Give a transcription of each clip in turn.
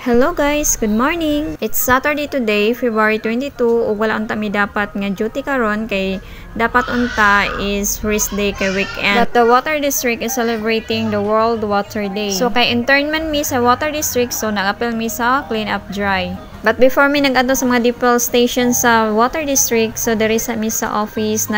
Hello guys, good morning. It's Saturday today, February 22, ug wala unta mi dapat nga duty karon kay dapat unta is rest day kay weekend. But the Water District is celebrating the World Water Day. So kay internment mi sa Water District, so nag-appel mi sa clean up dry. But before mi nag-adto sa mga DPL station sa Water District, so diri sa mi sa office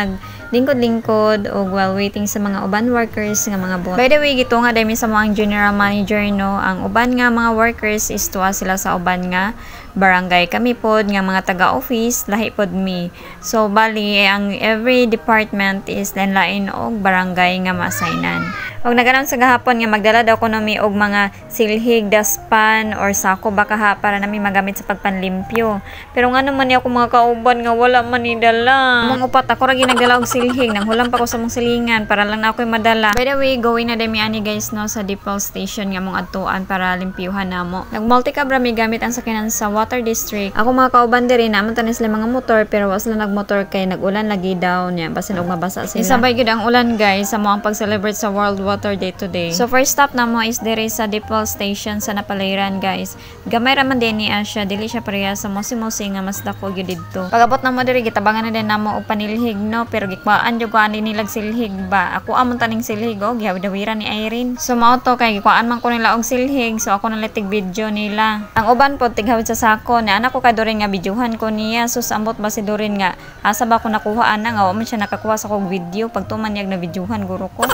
lingkod-lingkod o while waiting sa mga uban workers nga mga boss. By the way, gito nga dahil sa mga general manager, no, ang uban nga mga workers is tuwa sila sa uban nga barangay. Kami pod nga mga taga-office, lahi pod mi. So, bali, ang every department is lain og barangay nga ma-assignan. Og naganon sa gahapon nga magdala daw ko nami og mga silhig, daspan, or sako baka ha para nami magamit sa pagpanlimpyo. Pero nga naman ni ako mga kauban nga wala man ni dala. Mga upat ako ra ginagdala og silhig, nang hulam pa ko sa mong silingan para lang na ako'y madala. By the way, going na dami ani guys no sa DPL station nga mong adtuan para limpyuhan namo. Nag-multicab ra mi gamit ang sakyanan sa Water District. Ako mga kauban diri naman tanis sila mga motor pero was lang nagmotor kay nagulan lagi daw niya basin og mabasa sila. Isabay gyud ang ulan guys sa mo ang pag-celebrate sa World Water Day today. So first stop na mo is diri sa DPL station sa Napaliran guys. Gamay ra man din ni Asya, dili siya pareha sa mosi-mosi nga mas dako gyud didto. Pagabot na mo diri gitabangan na din namo og panilhig no pero gikwaan jud ko ani nilag silhig ba. Ako amon taning silhig og gihawdawiran ni Irene. So mao to kay gikwaan man ko nila og silhig so ako nalatig video nila. Ang uban pod tighawid sa sako ni anak ko kay Dorin nga videohan ko niya so ambot ba si Dorin nga asa ba ko nakuhaan na nga wa man siya nakakuha sa kog video pagtuman yag na videohan guro ko.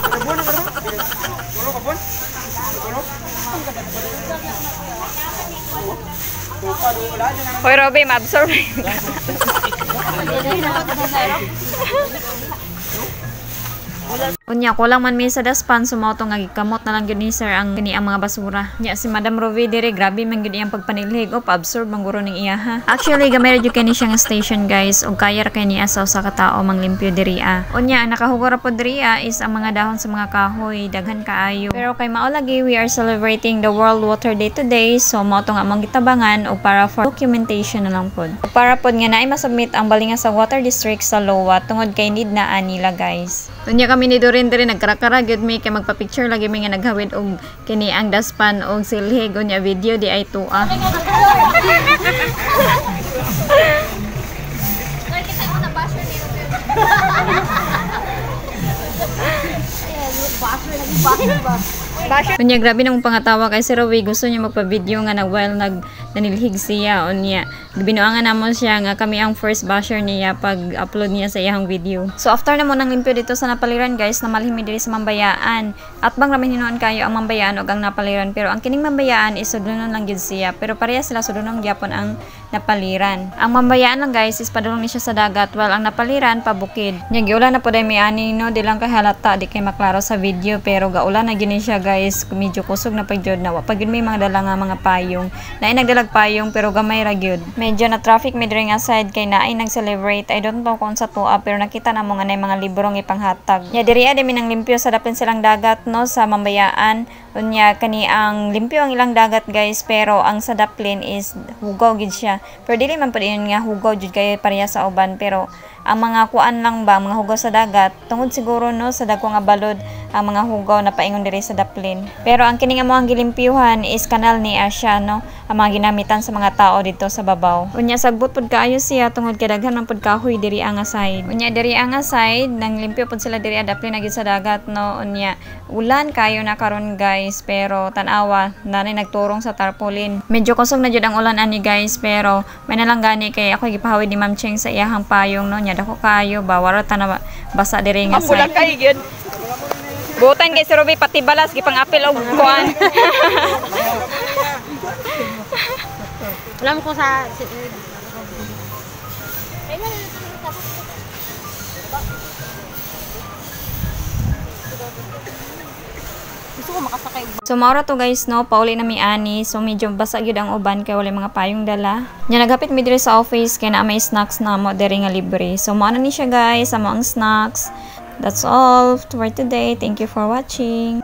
Hoy Robby, ma-absorb. Unya ko lang man mi sa daspan sumauto nga gikamot na lang gyud ni sir ang kini ang mga basura. Nya si Madam Rovi dire grabe man gyud iyang pagpanilhig o pa-absorb man guro ning iya ha. Actually gamay ra gyud kani siya nga station guys og kaya ra kay ni asaw sa katao manglimpyo diri a. Unya ang nakahugor pod diri a is ang mga dahon sa mga kahoy daghan kaayo. Pero kay mao lagi we are celebrating the World Water Day today so mao to nga among gitabangan og para for documentation na lang pod. Para pod nga naay masubmit ang balinga sa Water District sa LOA tungod kay need na anila guys. Unya kami ni Dorin diri nagkarakara gyud mi kay magpa-picture lagi mi nga naghawid og kini ang daspan og silhig unya video di ay tua. Unya grabe nang pangatawa kay si Rowie gusto niya magpa-video nga while nanilhig siya unya binuangan namo siya nga kami ang first basher niya pag-upload niya sa iyang video. So after na mo nang limpyo dito sa Napaliran guys namalhimi diri sa Mambayaan at bang ramin hinuon kayo ang Mambayaan og ang Napaliran pero ang kining Mambayaan is sudunon lang gyud siya pero pareha sila sudunong gyapon ang Napaliran. Ang Mambayaan lang guys is padulong ni siya sa dagat while ang Napaliran pabukid. Nya giulan na pud ay mi ani no di lang kay halata di kay maklaro sa video pero gaulan na gyud siya guys medyo kusog na pagyud na wa pagyud may mga dala nga mga payong naay nagdalag payong pero gamay ra gyud. Medyo na traffic mi diri nga side kay naay nag-celebrate. I don't know kung sa tuwa pero nakita na mo nga nay mga librong ipanghatag. Nya diri ade mi nang limpyo sa dapin silang dagat no sa Mambayaan. Unya kani ang limpyo ang ilang dagat guys pero ang sa daplin is hugaw gid siya. Pero dili man pud nga hugaw jud kay pareha sa uban pero ang mga kuan lang ba mga hugaw sa dagat tungod siguro no sa dagko nga balod ang mga hugaw na paingon diri sa daplin. Pero ang kini nga mo ang gilimpyuhan is kanal ni Asya no ang mga ginamitan sa mga tao dito sa babaw. Unya sagbot pud kaayo siya tungod kay daghan man pud kahoy diri ang side. Unya diri ang side nang limpyo pud sila diri daplin na gid sa dagat no unya ulan kayo na karon guys pero tan-awa nanay nagturong sa tarpaulin. Medyo kusog na jud ang ulan ani guys pero may nalang gani kay ako gipahawid ni Ma'am Cheng sa iyahang payong no nya dako kayo bawara ta na basa diri nga side. Ambulan kay gyud. Butan kay si Robbie pati balas gipang apil og kuan. Alam ko sa gusto ko makasakay. So maura to guys no, pauli na mi ani. So medyo basa gyud ang uban kay wala mga payong dala. Nya naghapit mi diri sa office kay na may snacks na mo diri nga libre. So mao na ni siya guys, amo ang snacks. That's all for today. Thank you for watching.